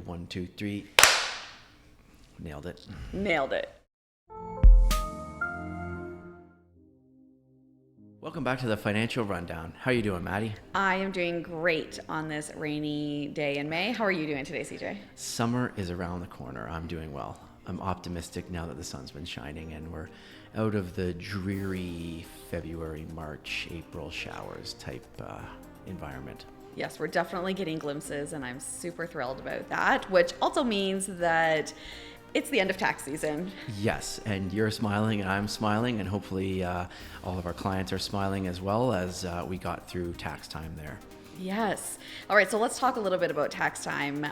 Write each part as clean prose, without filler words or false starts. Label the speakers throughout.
Speaker 1: 1, 2, 3. Nailed it.
Speaker 2: Nailed it.
Speaker 1: Welcome back to the Financial Rundown. How are you doing, Maddy?
Speaker 2: I am doing great on this rainy day in May. How are you doing today, CJ?
Speaker 1: Summer is around the corner. I'm doing well. I'm optimistic now that the sun's been shining and we're out of the dreary February, March, April showers type environment.
Speaker 2: Yes, we're definitely getting glimpses, and I'm super thrilled about that, which also means that it's the end of tax season.
Speaker 1: Yes, and you're smiling and I'm smiling, and hopefully all of our clients are smiling as well as we got through tax time there.
Speaker 2: Yes. All right, so let's talk a little bit about tax time.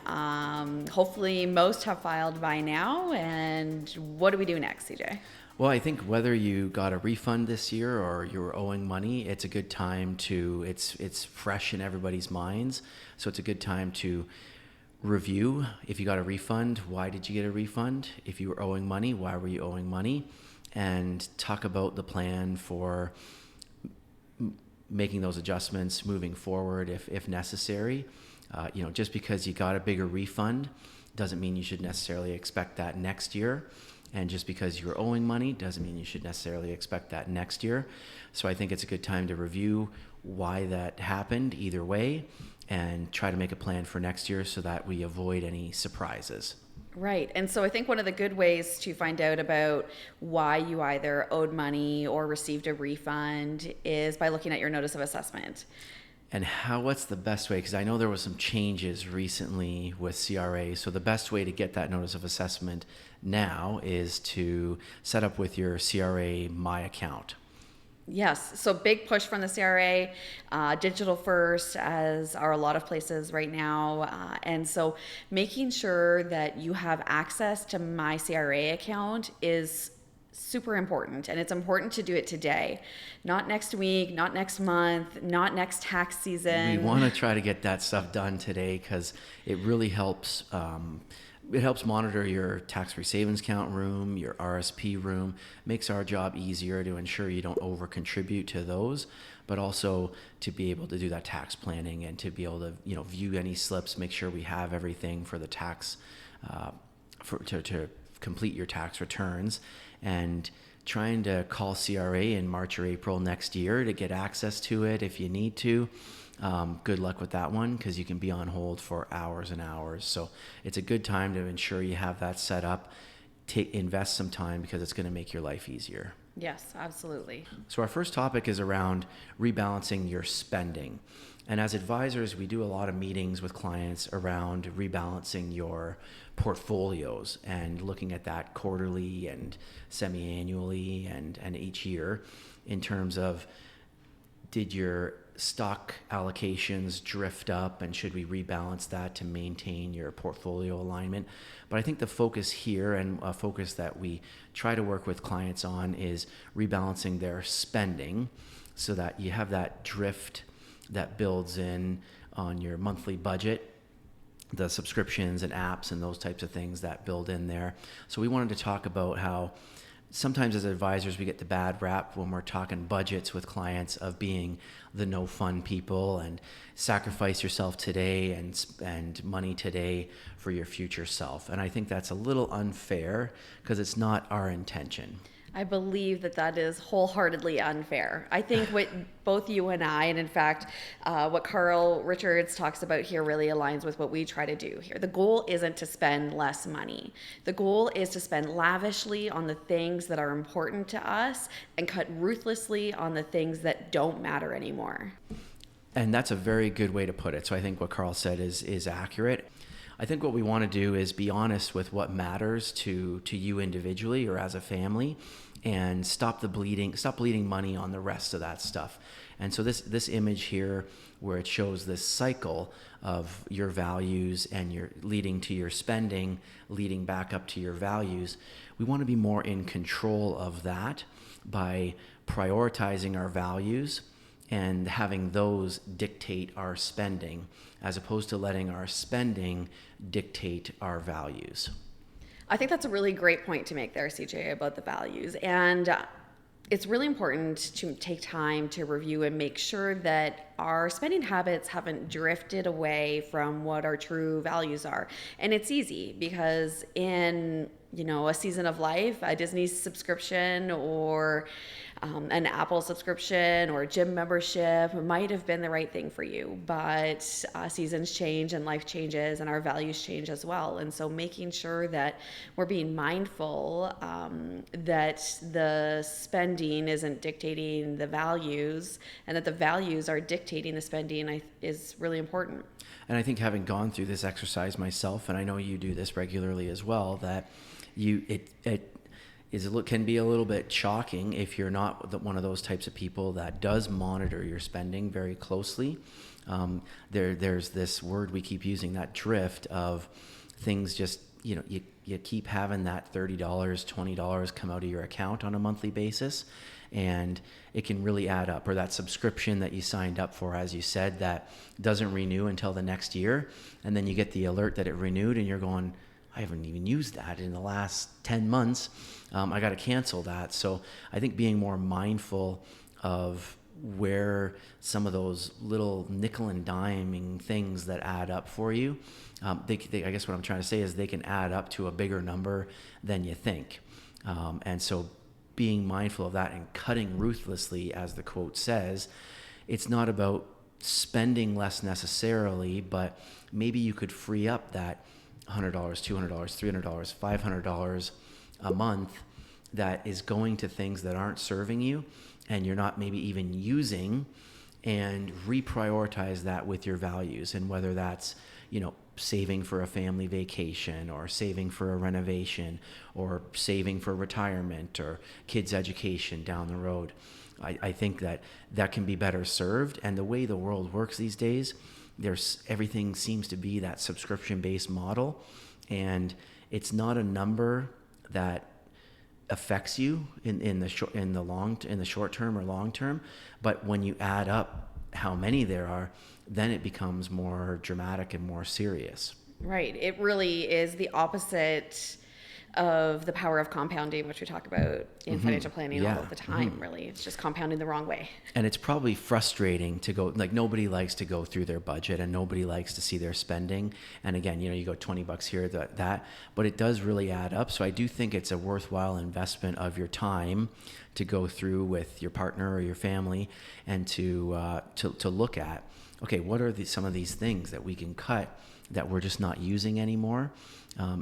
Speaker 2: Hopefully most have filed by now, and what do we do next, CJ?
Speaker 1: Well, I think whether you got a refund this year or you were owing money, it's a good time to, it's fresh in everybody's minds, so it's a good time to review. If you got a refund, why did you get a refund? If you were owing money, why were you owing money? And talk about the plan for making those adjustments moving forward if necessary. Just because you got a bigger refund doesn't mean you should necessarily expect that next year. And just because you're owing money doesn't mean you should necessarily expect that next year. So I think it's a good time to review why that happened either way and try to make a plan for next year so that we avoid any surprises.
Speaker 2: Right. And so I think one of the good ways to find out about why you either owed money or received a refund is by looking at your notice of assessment.
Speaker 1: And what's the best way? Because I know there was some changes recently with CRA. So the best way to get that notice of assessment now is to set up with your CRA My Account.
Speaker 2: Yes, so big push from the CRA, digital first, as are a lot of places right now. And so making sure that you have access to My CRA account is super important, and it's important to do it today, not next week, not next month, not next tax season.
Speaker 1: We want to try to get that stuff done today because it really helps. It helps monitor your tax-free savings account room, your RSP room, makes our job easier to ensure you don't over-contribute to those, but also to be able to do that tax planning and to be able to view any slips, make sure we have everything for the tax, to complete your tax returns, and trying to call CRA in March or April next year to get access to it if you need to. Good luck with that one because you can be on hold for hours and hours. So it's a good time to ensure you have that set up. Invest some time because it's going to make your life easier.
Speaker 2: Yes, absolutely.
Speaker 1: So our first topic is around rebalancing your spending. And as advisors, we do a lot of meetings with clients around rebalancing your portfolios and looking at that quarterly and semi-annually and each year in terms of, did your stock allocations drift up and should we rebalance that to maintain your portfolio alignment? But I think the focus here, and a focus that we try to work with clients on, is rebalancing their spending so that you have that drift that builds in on your monthly budget, the subscriptions and apps and those types of things that build in there. So we wanted to talk about how sometimes as advisors we get the bad rap when we're talking budgets with clients of being the no fun people and sacrifice yourself today and spend money today for your future self. And I think that's a little unfair because it's not our intention.
Speaker 2: I believe that is wholeheartedly unfair. I think what both you and I, and in fact, what Carl Richards talks about here really aligns with what we try to do here. The goal isn't to spend less money. The goal is to spend lavishly on the things that are important to us and cut ruthlessly on the things that don't matter anymore.
Speaker 1: And that's a very good way to put it. So I think what Carl said is accurate. I think what we want to do is be honest with what matters to you individually or as a family, and stop bleeding money on the rest of that stuff. And so this image here, where it shows this cycle of your values and your leading to your spending, leading back up to your values, we want to be more in control of that by prioritizing our values and having those dictate our spending, as opposed to letting our spending dictate our values.
Speaker 2: I think that's a really great point to make there, CJ, about the values. And it's really important to take time to review and make sure that our spending habits haven't drifted away from what our true values are. And it's easy because in, a season of life, a Disney subscription or an Apple subscription or a gym membership might have been the right thing for you, but seasons change and life changes and our values change as well. And so making sure that we're being mindful that the spending isn't dictating the values and that the values are dictating the spending is really important.
Speaker 1: And I think having gone through this exercise myself, and I know you do this regularly as well, that it can be a little bit shocking if you're not one of those types of people that does monitor your spending very closely. There's this word we keep using, that drift of things just, you keep having that $30, $20 come out of your account on a monthly basis, and it can really add up. Or that subscription that you signed up for, as you said, that doesn't renew until the next year, and then you get the alert that it renewed and you're going, I haven't even used that in the last 10 months. I got to cancel that. So I think being more mindful of where some of those little nickel and diming things that add up for you, I guess what I'm trying to say is they can add up to a bigger number than you think. And so being mindful of that and cutting ruthlessly, as the quote says, it's not about spending less necessarily, but maybe you could free up that $100, $200, $300, $500 a month that is going to things that aren't serving you and you're not maybe even using, and reprioritize that with your values. And whether that's, saving for a family vacation or saving for a renovation or saving for retirement or kids' education down the road, I think that can be better served. And the way the world works these days, everything seems to be that subscription-based model, and it's not a number that affects you in the short term or long term, but when you add up how many there are, then it becomes more dramatic and more serious.
Speaker 2: Right. It really is the opposite of the power of compounding, which we talk about in financial planning all of the time. Really, it's just compounding the wrong way.
Speaker 1: And it's probably frustrating to go, like, nobody likes to go through their budget and nobody likes to see their spending. And again, you go $20 here, that, but it does really add up. So I do think it's a worthwhile investment of your time to go through with your partner or your family and to look at, okay, what are some of these things that we can cut that we're just not using anymore?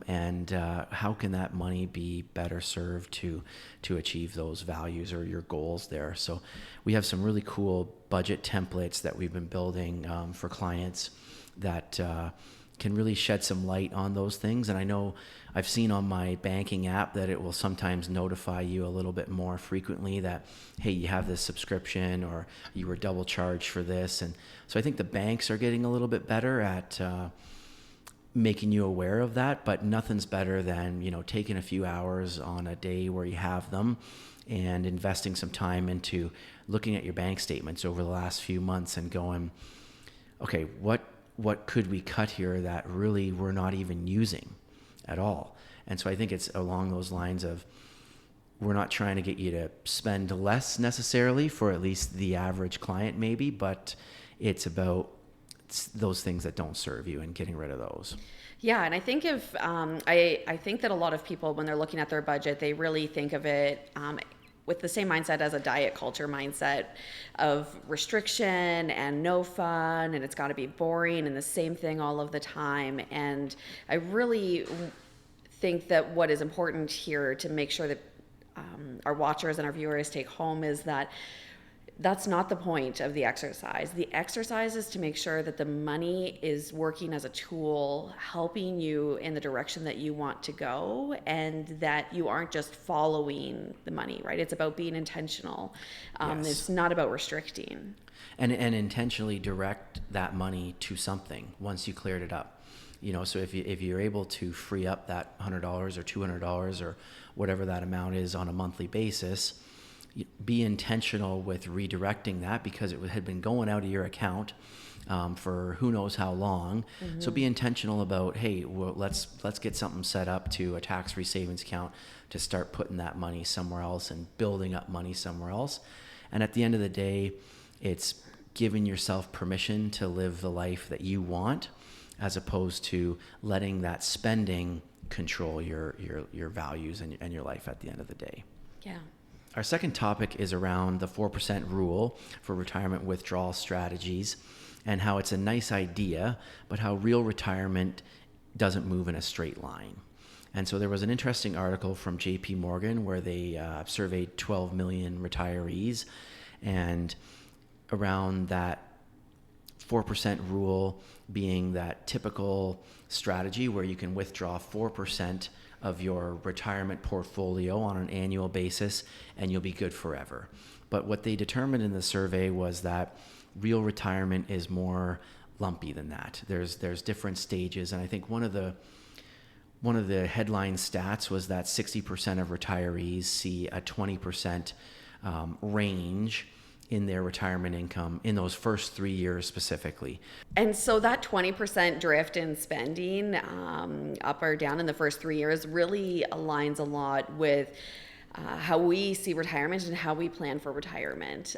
Speaker 1: And how can that money be better served to achieve those values or your goals there? So we have some really cool budget templates that we've been building for clients that can really shed some light on those things. And I know I've seen on my banking app that it will sometimes notify you a little bit more frequently that, hey, you have this subscription or you were double charged for this. And so I think the banks are getting a little bit better at making you aware of that, but nothing's better than, taking a few hours on a day where you have them and investing some time into looking at your bank statements over the last few months and going, okay, what could we cut here that really we're not even using at all? And so I think it's along those lines of, we're not trying to get you to spend less necessarily for at least the average client maybe, but it's about those things that don't serve you and getting rid of those.
Speaker 2: Yeah, and I think I think that a lot of people, when they're looking at their budget, they really think of it with the same mindset as a diet culture mindset of restriction and no fun, and it's got to be boring and the same thing all of the time. And I really think that what is important here to make sure that our watchers and our viewers take home is that that's not the point of the exercise. The exercise is to make sure that the money is working as a tool, helping you in the direction that you want to go, and that you aren't just following the money, right? It's about being intentional.
Speaker 1: Yes.
Speaker 2: It's not about restricting.
Speaker 1: And intentionally direct that money to something once you cleared it up. So if you're able to free up that $100 or $200 or whatever that amount is on a monthly basis, be intentional with redirecting that, because it had been going out of your account for who knows how long. Mm-hmm. So be intentional about, hey, well, let's get something set up to a tax-free savings account to start putting that money somewhere else and building up money somewhere else. And at the end of the day, it's giving yourself permission to live the life that you want, as opposed to letting that spending control your values and your life at the end of the day.
Speaker 2: Yeah.
Speaker 1: Our second topic is around the 4% rule for retirement withdrawal strategies, and how it's a nice idea, but how real retirement doesn't move in a straight line. And so there was an interesting article from JP Morgan where they surveyed 12 million retirees, and around that 4% rule being that typical strategy where you can withdraw 4% of your retirement portfolio on an annual basis and you'll be good forever. But what they determined in the survey was that real retirement is more lumpy than that. There's different stages, and I think one of the headline stats was that 60% of retirees see a 20% range in their retirement income in those first 3 years specifically.
Speaker 2: And so that 20% drift in spending, up or down in the first 3 years, really aligns a lot with how we see retirement and how we plan for retirement.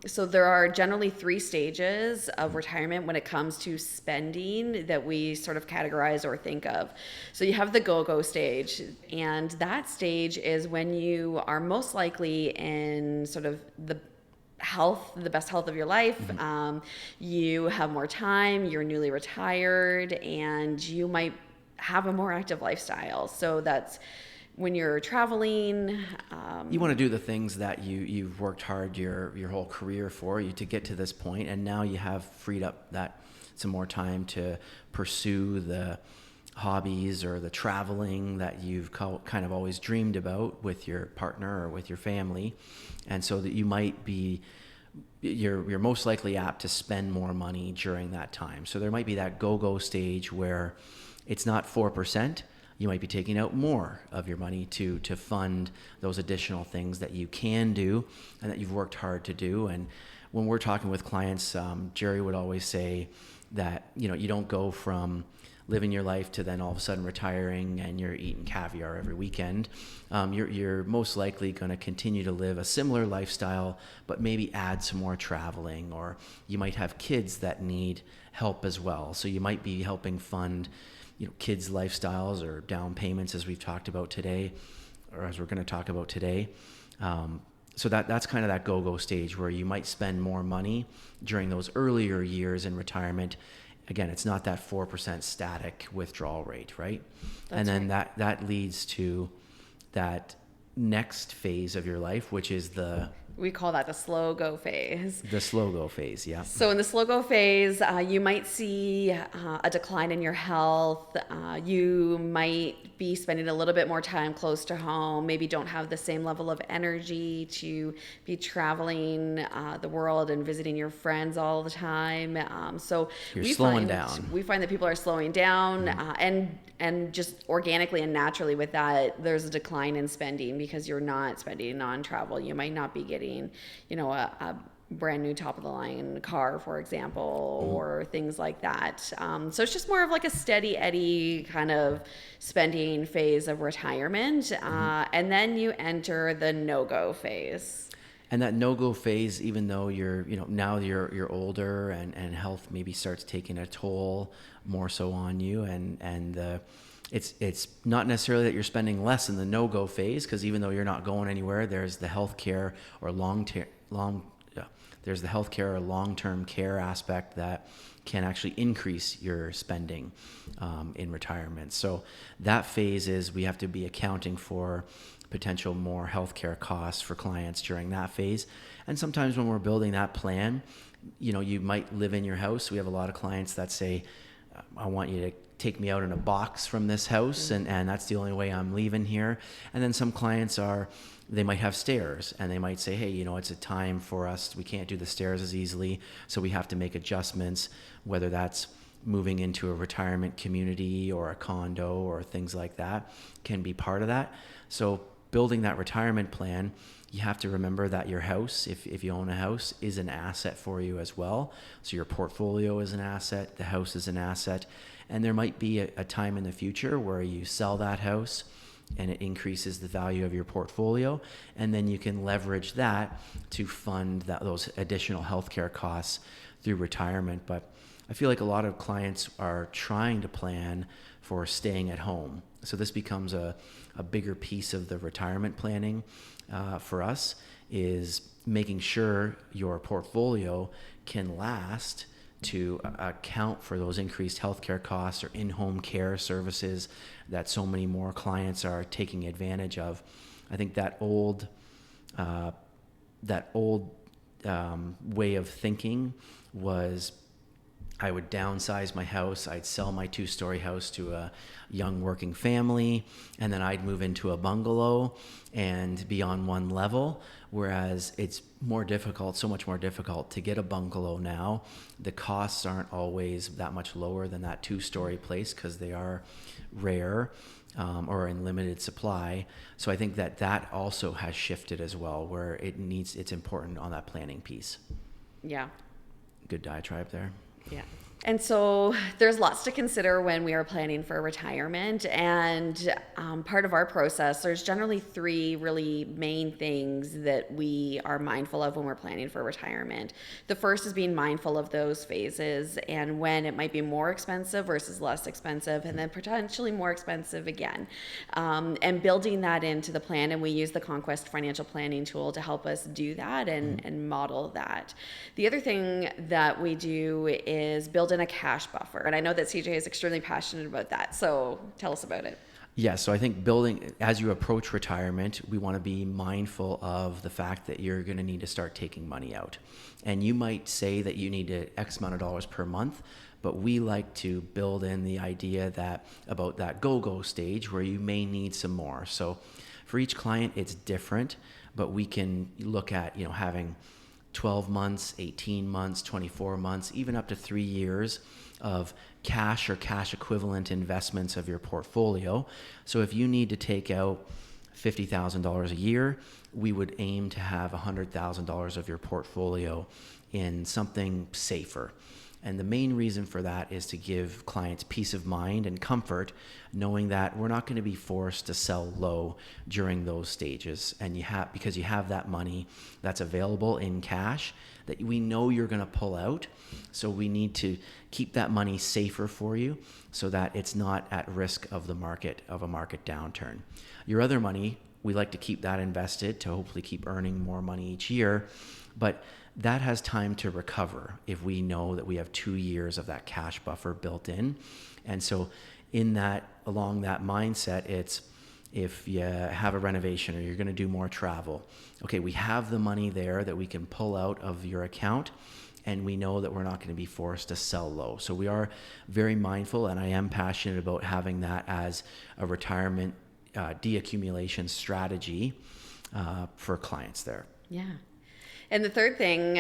Speaker 2: So there are generally 3 stages of retirement when it comes to spending that we sort of categorize or think of. So you have the go-go stage, and that stage is when you are most likely in sort of the best health of your life. You have more time, you're newly retired, and you might have a more active lifestyle. So that's when you're traveling.
Speaker 1: You want to do the things that you've worked hard your whole career for you to get to this point, and now you have freed up that some more time to pursue the hobbies or the traveling that you've kind of always dreamed about with your partner or with your family. And so that you're most likely apt to spend more money during that time. So there might be that go-go stage where it's not 4%. You might be taking out more of your money to fund those additional things that you can do and that you've worked hard to do. And when we're talking with clients, Jerry would always say that, you don't go from living your life to then all of a sudden retiring and you're eating caviar every weekend. You're most likely going to continue to live a similar lifestyle, but maybe add some more traveling, or you might have kids that need help as well. So you might be helping fund kids' lifestyles or down payments, as we've talked about today, or as we're going to talk about today. So that's kind of that go-go stage where you might spend more money during those earlier years in retirement. Again, it's not that 4% static withdrawal rate, right? And then
Speaker 2: right.
Speaker 1: that leads to that next phase of your life, which is
Speaker 2: we call that the slow go phase.
Speaker 1: The slow go phase, yeah.
Speaker 2: So in the slow go phase, you might see a decline in your health. You might be spending a little bit more time close to home, maybe don't have the same level of energy to be traveling the world and visiting your friends all the time. So
Speaker 1: you're slowing down.
Speaker 2: We find that people are slowing down, and just organically and naturally with that, there's a decline in spending because you're not spending on travel. You might not be getting, a brand new top of the line car, for example, or things like that. So it's just more of like a steady Eddie kind of spending phase of retirement. And then you enter the no-go phase.
Speaker 1: And that no-go phase, even though now you're older and health maybe starts taking a toll more so on you, and it's not necessarily that you're spending less in the no-go phase, because even though you're not going anywhere, there's the healthcare or long-term care aspect that can actually increase your spending in retirement. So that phase is we have to be accounting for potential more healthcare costs for clients during that phase. And sometimes when we're building that plan, you might live in your house. We have a lot of clients that say, I want you to take me out in a box from this house, and that's the only way I'm leaving here. And then some clients they might have stairs, and they might say, hey, it's a time for us, we can't do the stairs as easily, so we have to make adjustments, whether that's moving into a retirement community or a condo or things like that can be part of that. So building that retirement plan, you have to remember that your house, if you own a house, is an asset for you as well. So your portfolio is an asset, the house is an asset, and there might be a time in the future where you sell that house and it increases the value of your portfolio. And then you can leverage that to fund those additional healthcare costs through retirement. But I feel like a lot of clients are trying to plan for staying at home. So this becomes a bigger piece of the retirement planning for us, is making sure your portfolio can last to account for those increased healthcare costs or in-home care services that so many more clients are taking advantage of. I think that old way of thinking was, I would downsize my house, I'd sell my 2-story house to a young working family, and then I'd move into a bungalow and be on one level, whereas it's more difficult, so much more difficult to get a bungalow now. The costs aren't always that much lower than that 2-story place because they are rare or in limited supply. So I think that also has shifted as well, where it's important on that planning piece.
Speaker 2: Yeah.
Speaker 1: Good diatribe there.
Speaker 2: Yeah. And so there's lots to consider when we are planning for retirement. And part of our process, there's generally 3 really main things that we are mindful of when we're planning for retirement. The first is being mindful of those phases and when it might be more expensive versus less expensive, and then potentially more expensive again. And building that into the plan. And we use the Conquest financial planning tool to help us do that and model that. The other thing that we do is build in a cash buffer. And I know that CJ is extremely passionate about that. So tell us about it.
Speaker 1: Yeah, so I think as you approach retirement, we want to be mindful of the fact that you're going to need to start taking money out. And you might say that you need X amount of dollars per month, but we like to build in the idea about that go-go stage where you may need some more. So for each client, it's different, but we can look at, having 12 months, 18 months, 24 months, even up to 3 years of cash or cash equivalent investments of your portfolio. So if you need to take out $50,000 a year, we would aim to have $100,000 of your portfolio in something safer. And the main reason for that is to give clients peace of mind and comfort, knowing that we're not going to be forced to sell low during those stages. And because you have that money that's available in cash that we know you're going to pull out. So we need to keep that money safer for you so that it's not at risk of a market downturn. Your other money, we like to keep that invested to hopefully keep earning more money each year. But that has time to recover if we know that we have 2 years of that cash buffer built in. And so along that mindset, it's if you have a renovation or you're going to do more travel, okay, we have the money there that we can pull out of your account, and we know that we're not going to be forced to sell low. So we are very mindful, and I am passionate about having that as a retirement deaccumulation strategy for clients there.
Speaker 2: Yeah. And the third thing,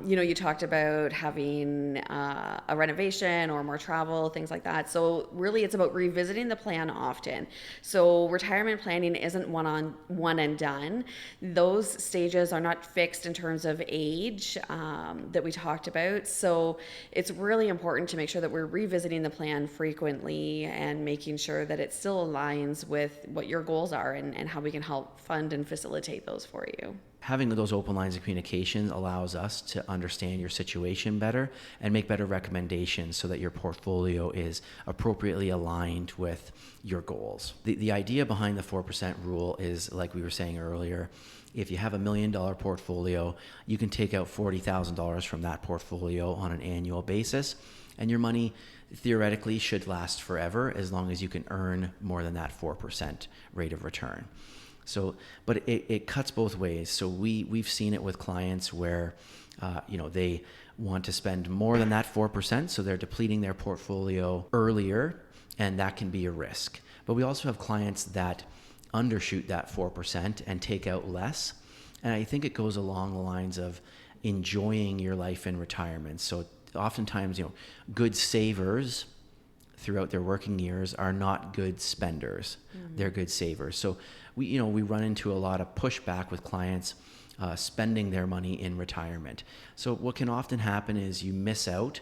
Speaker 2: you talked about having a renovation or more travel, things like that. So really it's about revisiting the plan often. So retirement planning isn't one and done. Those stages are not fixed in terms of age that we talked about. So it's really important to make sure that we're revisiting the plan frequently and making sure that it still aligns with what your goals are and how we can help fund and facilitate those for you.
Speaker 1: Having those open lines of communication allows us to understand your situation better and make better recommendations so that your portfolio is appropriately aligned with your goals. The idea behind the 4% rule is, like we were saying earlier, if you have $1 million portfolio, you can take out $40,000 from that portfolio on an annual basis, and your money theoretically should last forever as long as you can earn more than that 4% rate of return. So, but it cuts both ways. So we've seen it with clients where, they want to spend more than that 4%. So they're depleting their portfolio earlier, and that can be a risk. But we also have clients that undershoot that 4% and take out less. And I think it goes along the lines of enjoying your life in retirement. So oftentimes, good savers throughout their working years are not good spenders. Mm-hmm. They're good savers. So we run into a lot of pushback with clients spending their money in retirement. So what can often happen is you miss out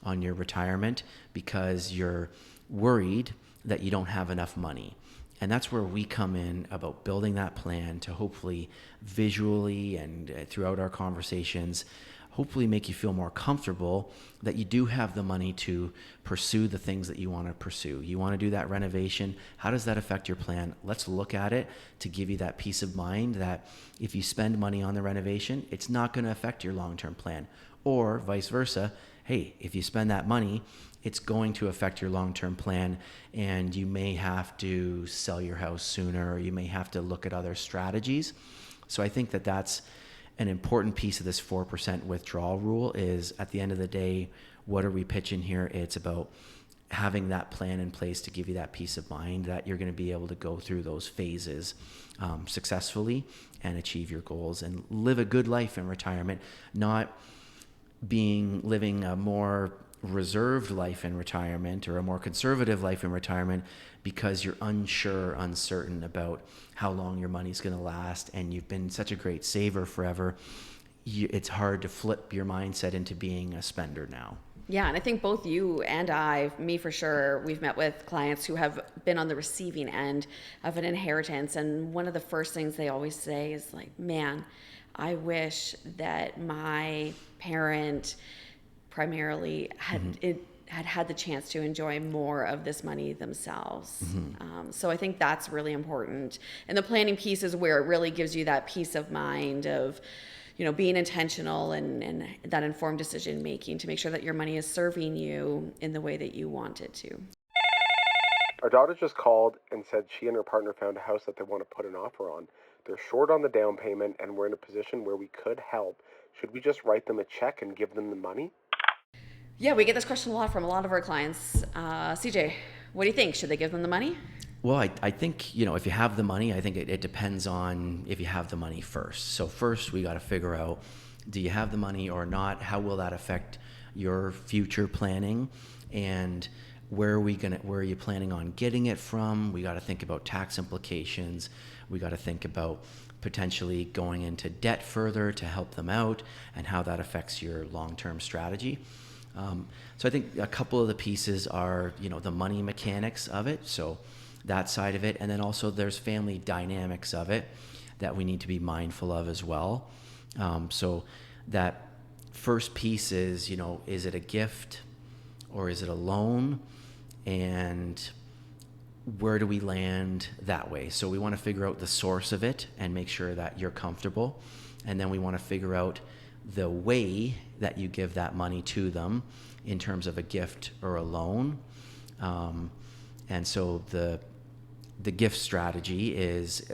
Speaker 1: on your retirement because you're worried that you don't have enough money. And that's where we come in about building that plan to hopefully visually and throughout our conversations, hopefully make you feel more comfortable that you do have the money to pursue the things that you want to pursue. You want to do that renovation. How does that affect your plan? Let's look at it to give you that peace of mind that if you spend money on the renovation, it's not going to affect your long-term plan. Or vice versa. Hey, if you spend that money, it's going to affect your long-term plan, and you may have to sell your house sooner, or you may have to look at other strategies. So I think that that's an important piece of this 4% withdrawal rule. Is at the end of the day, what are we pitching here? It's about having that plan in place to give you that peace of mind that you're going to be able to go through those phases successfully and achieve your goals and live a good life in retirement, not living a more reserved life in retirement or a more conservative life in retirement because you're uncertain about how long your money's going to last, and you've been such a great saver forever. It's hard to flip your mindset into being a spender now.
Speaker 2: Yeah, and I think both you and I, me for sure, we've met with clients who have been on the receiving end of an inheritance, and one of the first things they always say is like, man, I wish that my parent primarily had the chance to enjoy more of this money themselves. So I think that's really important. And the planning piece is where it really gives you that peace of mind of, being intentional and that informed decision making to make sure that your money is serving you in the way that you want it to.
Speaker 3: Our daughter just called and said she and her partner found a house that they want to put an offer on. They're short on the down payment, and we're in a position where we could help. Should we just write them a check and give them the money?
Speaker 2: Yeah, we get this question a lot from a lot of our clients. CJ, what do you think? Should they give them the money?
Speaker 1: Well, I think, if you have the money, I think it depends on if you have the money first. So first we got to figure out, do you have the money or not? How will that affect your future planning? And where are you planning on getting it from? We got to think about tax implications. We got to think about potentially going into debt further to help them out and how that affects your long-term strategy. So I think a couple of the pieces are, the money mechanics of it. So that side of it. And then also there's family dynamics of it that we need to be mindful of as well. So that first piece is, is it a gift or is it a loan? And where do we land that way? So we want to figure out the source of it and make sure that you're comfortable. And then we want to figure out the way that you give that money to them in terms of a gift or a loan. And so the gift strategy is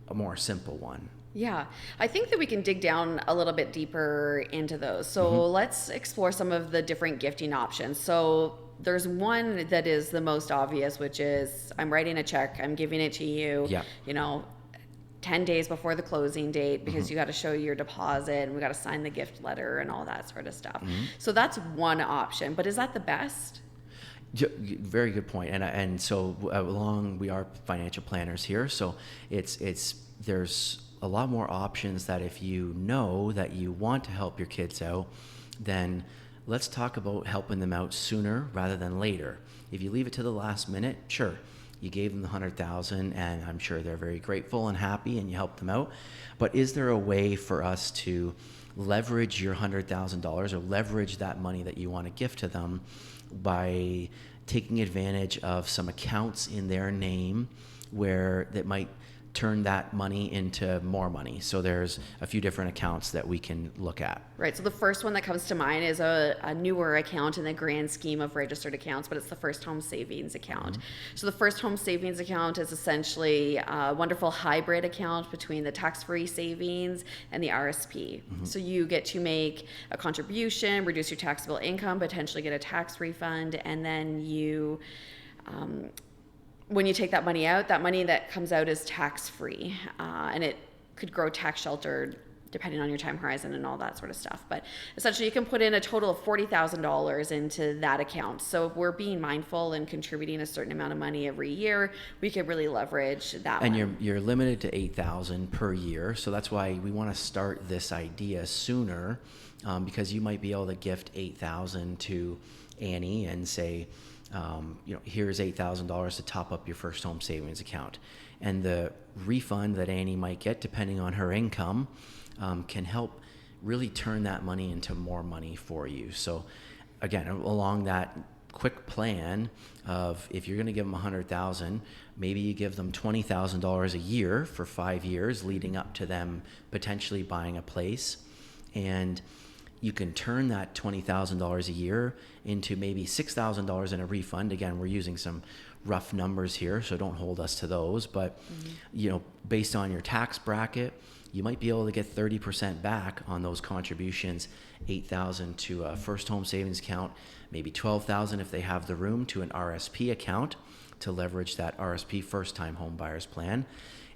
Speaker 1: a more simple one.
Speaker 2: Yeah, I think that we can dig down a little bit deeper into those. So let's explore some of the different gifting options. So there's one that is the most obvious, which is I'm writing a check, I'm giving it to you, 10 days before the closing date, because you got to show your deposit and we got to sign the gift letter and all that sort of stuff. So that's one option, but is that the best?
Speaker 1: Very good point. And so we are financial planners here. So there's a lot more options that if you know that you want to help your kids out, then let's talk about helping them out sooner rather than later. If you leave it to the last minute, sure, you gave them the $100,000 and I'm sure they're very grateful and happy and you helped them out. But is there a way for us to leverage your $100,000 or leverage that money that you want to gift to them by taking advantage of some accounts in their name where that might turn that money into more money? So there's a few different accounts that we can look at.
Speaker 2: Right. So the first one that comes to mind is a newer account in the grand scheme of registered accounts, but it's the First Home Savings Account. So the First Home Savings Account is essentially a wonderful hybrid account between the tax-free savings and the RSP. So you get to make a contribution, reduce your taxable income, potentially get a tax refund, and then you when you take that money out, that money that comes out is tax-free, and it could grow tax sheltered depending on your time horizon and all that sort of stuff. But essentially you can put in a total of $40,000 into that account. So if we're being mindful and contributing a certain amount of money every year, we could really leverage that
Speaker 1: and
Speaker 2: one.
Speaker 1: You're limited to $8,000 per year. So that's why we want to start this idea sooner, because you might be able to gift $8,000 to Annie and say, here's $8,000 to top up your first home savings account. And the refund that Annie might get, depending on her income, can help really turn that money into more money for you. So again, along that quick plan of, if you're going to give them $100,000, maybe you give them $20,000 a year for 5 years leading up to them potentially buying a place. And you can turn that $20,000 a year into maybe $6,000 in a refund. Again, we're using some rough numbers here, so don't hold us to those. But, based on your tax bracket, you might be able to get 30% back on those contributions, $8,000 to a first home savings account, maybe $12,000 if they have the room to an RSP account to leverage that RSP first time home buyers plan.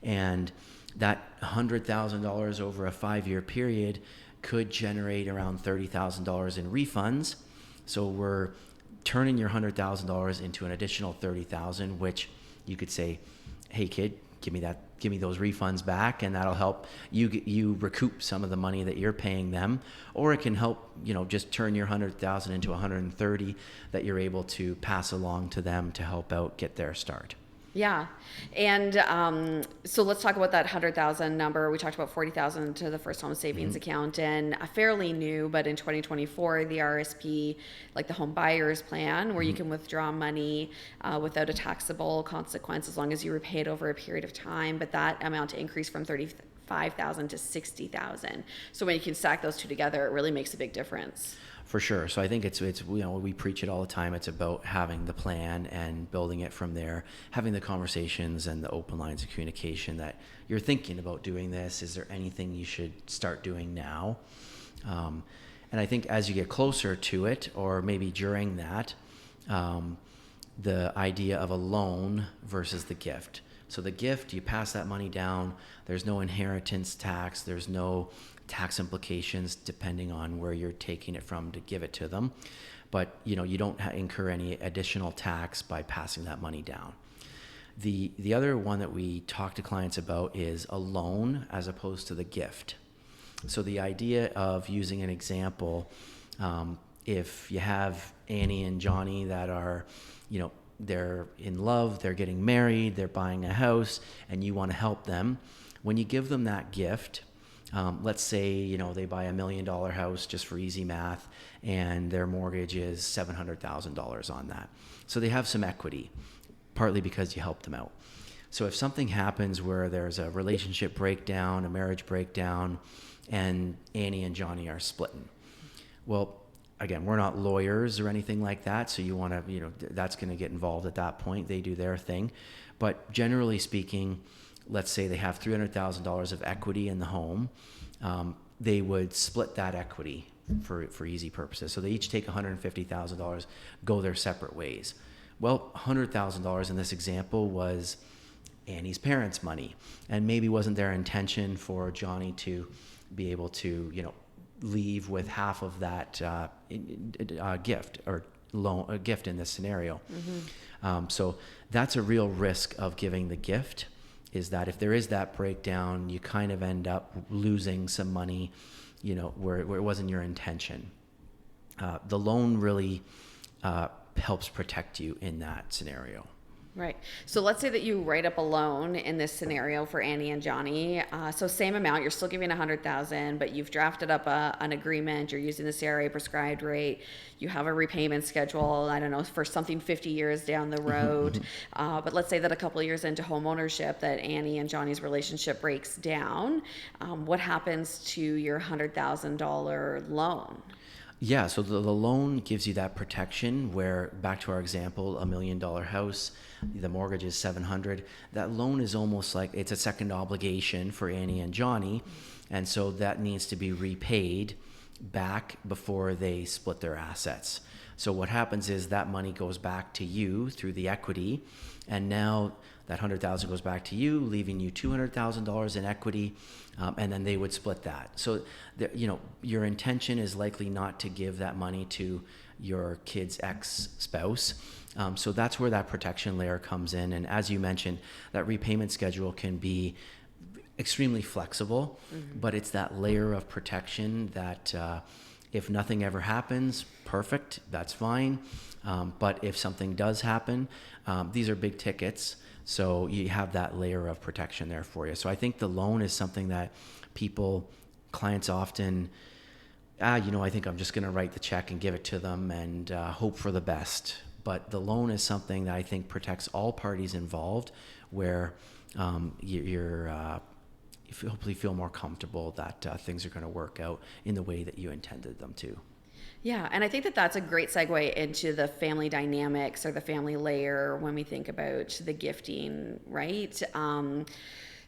Speaker 1: And that $100,000 over a 5-year period could generate around $30,000 in refunds. So we're turning your $100,000 into an additional $30,000, which you could say, hey kid, give me those refunds back, and that'll help you recoup some of the money that you're paying them. Or it can help, just turn your $100,000 into $130,000 that you're able to pass along to them to help out get their start.
Speaker 2: Yeah. And so let's talk about that 100,000 number. We talked about 40,000 to the first home savings account, and a fairly new, but in 2024, the RSP, like the home buyers plan, where you can withdraw money without a taxable consequence as long as you repay it over a period of time. But that amount increased from 35,000 to 60,000. So when you can stack those two together, it really makes a big difference.
Speaker 1: For sure. So I think it's we preach it all the time. It's about having the plan and building it from there, having the conversations and the open lines of communication that you're thinking about doing this. Is there anything you should start doing now? And I think as you get closer to it, or maybe during that, the idea of a loan versus the gift. So the gift, you pass that money down. There's no inheritance tax. There's no tax implications depending on where you're taking it from to give it to them. But you don't incur any additional tax by passing that money down. The other one that we talk to clients about is a loan as opposed to the gift. So the idea of using an example, if you have Annie and Johnny that are, they're in love, they're getting married, they're buying a house, and you want to help them, when you give them that gift, let's say, they buy $1 million house, just for easy math, and their mortgage is $700,000 on that. So they have some equity, partly because you helped them out. So if something happens where there's a relationship breakdown, a marriage breakdown, and Annie and Johnny are splitting, well, again, we're not lawyers or anything like that, so you want to, that's going to get involved at that point. They do their thing. But generally speaking, let's say they have $300,000 of equity in the home. They would split that equity for easy purposes. So they each take $150,000, go their separate ways. Well, $100,000 in this example was Annie's parents' money, and maybe wasn't their intention for Johnny to be able to, leave with half of that gift or loan, a gift in this scenario. So that's a real risk of giving the gift, is that if there is that breakdown, you kind of end up losing some money, where it wasn't your intention. The loan really helps protect you in that scenario.
Speaker 2: Right. So let's say that you write up a loan in this scenario for Annie and Johnny. So same amount, you're still giving $100,000, but you've drafted up an agreement. You're using the CRA prescribed rate. You have a repayment schedule, I don't know, for something 50 years down the road. But let's say that a couple of years into home ownership, that Annie and Johnny's relationship breaks down. What happens to your $100,000 loan?
Speaker 1: Yeah, so the loan gives you that protection where, back to our example, $1 million house, the mortgage is $700,000. That loan is almost like it's a second obligation for Annie and Johnny, and so that needs to be repaid back before they split their assets. So what happens is that money goes back to you through the equity, and now that $100,000 goes back to you, leaving you $200,000 in equity, and then they would split that. So, your intention is likely not to give that money to your kid's ex-spouse. So that's where that protection layer comes in. And as you mentioned, that repayment schedule can be extremely flexible, but it's that layer of protection that If nothing ever happens, perfect, that's fine. But if something does happen, these are big tickets. So you have that layer of protection there for you. So I think the loan is something that clients often, I think I'm just going to write the check and give it to them and hope for the best. But the loan is something that I think protects all parties involved, where you hopefully feel more comfortable that things are going to work out in the way that you intended them to.
Speaker 2: Yeah, and I think that that's a great segue into the family dynamics or the family layer when we think about the gifting, right?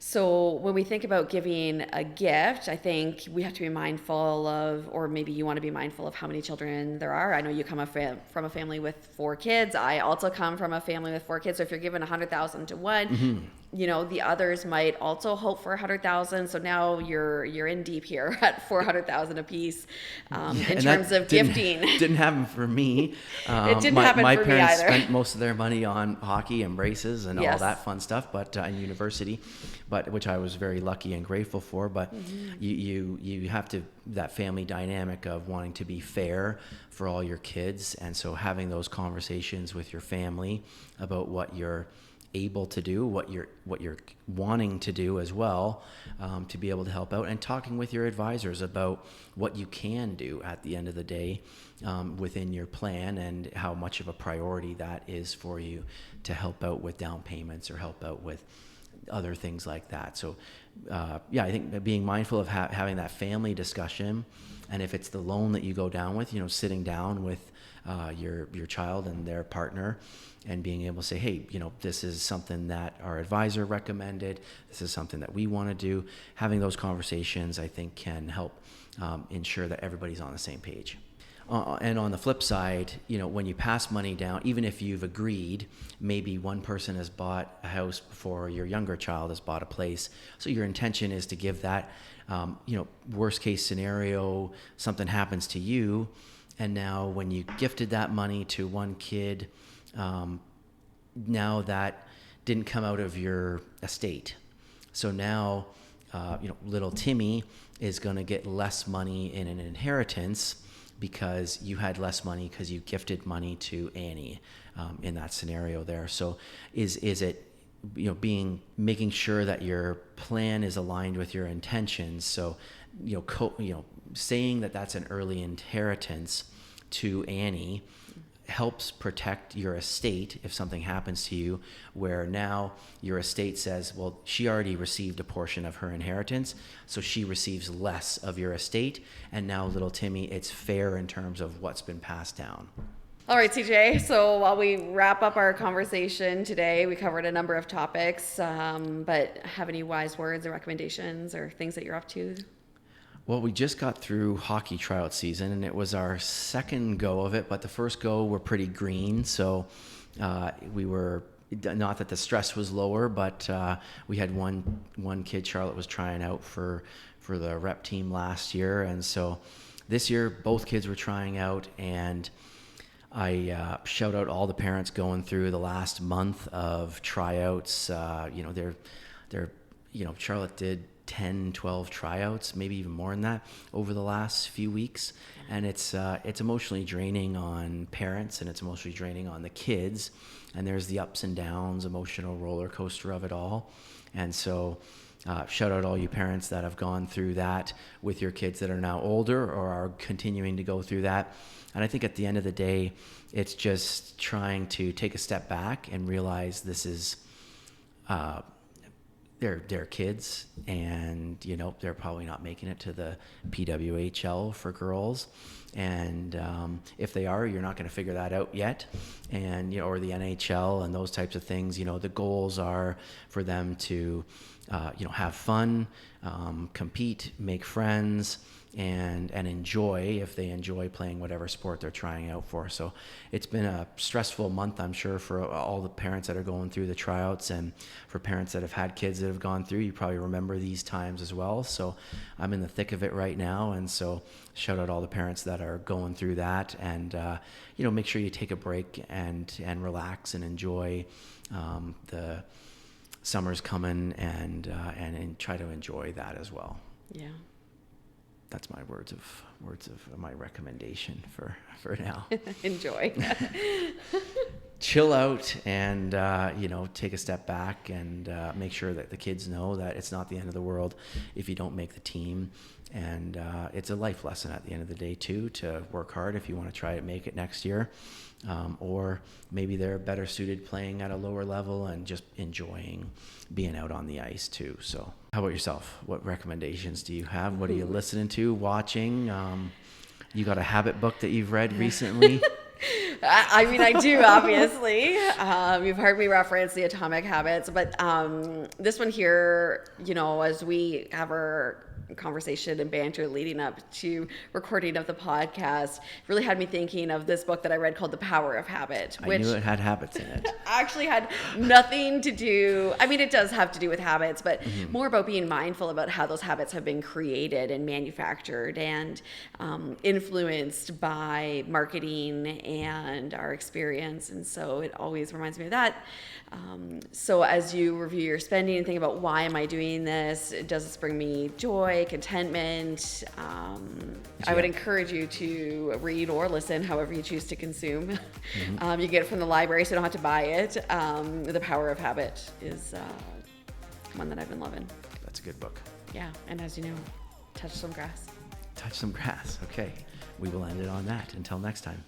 Speaker 2: So when we think about giving a gift, I think we have to be mindful of, or maybe you want to be mindful of how many children there are. I know you come from a family with 4 kids. I also come from a family with 4 kids. So if you're giving 100,000 to one, the others might also hope for 100,000. So now you're in deep here at 400,000 a piece in terms of gifting.
Speaker 1: Didn't happen for me.
Speaker 2: It didn't happen
Speaker 1: my
Speaker 2: for me
Speaker 1: parents
Speaker 2: either.
Speaker 1: spent most of their money on hockey and braces and all
Speaker 2: Yes.
Speaker 1: that fun stuff, but in university, which I was very lucky and grateful for. But you have to, that family dynamic of wanting to be fair for all your kids, and so having those conversations with your family about what you're able to do, what you're wanting to do as well, to be able to help out, and talking with your advisors about what you can do at the end of the day within your plan, and how much of a priority that is for you to help out with down payments or help out with other things like that. So I think being mindful of having that family discussion, and if it's the loan that you go down with, sitting down with your child and their partner and being able to say, hey, this is something that our advisor recommended, this is something that we want to do. Having those conversations, I think, can help ensure that everybody's on the same page. And on the flip side, when you pass money down, even if you've agreed, maybe one person has bought a house before your younger child has bought a place. So your intention is to give that, worst case scenario, something happens to you. And now when you gifted that money to one kid, now that didn't come out of your estate. So now, little Timmy is going to get less money in an inheritance because you had less money because you gifted money to Annie in that scenario there. So is it making sure that your plan is aligned with your intentions? So saying that that's an early inheritance to Annie helps protect your estate if something happens to you, where now your estate says, well, she already received a portion of her inheritance, so she receives less of your estate, and now little Timmy, it's fair in terms of what's been passed down.
Speaker 2: All right, CJ, so while we wrap up our conversation today, we covered a number of topics, but have any wise words or recommendations or things that you're up to?
Speaker 1: Well, we just got through hockey tryout season, and it was our second go of it, but the first go were pretty green. So we were, not that the stress was lower, but we had one kid, Charlotte, was trying out for the rep team last year. And so this year, both kids were trying out, and I shout out all the parents going through the last month of tryouts. Charlotte did 10, 12 tryouts, maybe even more than that over the last few weeks. And it's emotionally draining on parents, and it's emotionally draining on the kids. And there's the ups and downs, emotional roller coaster of it all. And so shout out all you parents that have gone through that with your kids that are now older or are continuing to go through that. And I think at the end of the day, it's just trying to take a step back and realize this is, they're kids, and they're probably not making it to the PWHL for girls, and if they are, you're not going to figure that out yet, and or the NHL and those types of things. The goals are for them to have fun, compete, make friends, and enjoy, if they enjoy playing whatever sport they're trying out for. So it's been a stressful month, I'm sure, for all the parents that are going through the tryouts, and for parents that have had kids that have gone through. You probably remember these times as well. So I'm in the thick of it right now, and so shout out all the parents that are going through that, and make sure you take a break and relax and enjoy the summer's coming, and try to enjoy that as well.
Speaker 2: Yeah.
Speaker 1: that's my words of my recommendation for now.
Speaker 2: Enjoy.
Speaker 1: Chill out and take a step back and make sure that the kids know that it's not the end of the world if you don't make the team. And it's a life lesson at the end of the day too, to work hard if you want to try to make it next year. Or maybe they're better suited playing at a lower level and just enjoying being out on the ice too. So how about yourself? What recommendations do you have? What are you listening to, watching? You got a habit book that you've read recently?
Speaker 2: I mean, I do, obviously. You've heard me reference the Atomic Habits, but this one here, as we have our conversation and banter leading up to recording of the podcast, really had me thinking of this book that I read called The Power of Habit, which
Speaker 1: I knew it had habits in it.
Speaker 2: actually had nothing to do, I mean, it does have to do with habits, but more about being mindful about how those habits have been created and manufactured and influenced by marketing and our experience. And so it always reminds me of that. So as you review your spending and think about, why am I doing this? Does this bring me joy, contentment? I would encourage you to read or listen, however you choose to consume. You get it from the library, so you don't have to buy it. The Power of Habit is one that I've been loving.
Speaker 1: That's a good book.
Speaker 2: Yeah, and as you know, touch some grass.
Speaker 1: Touch some grass. Okay. We will end it on that. Until next time.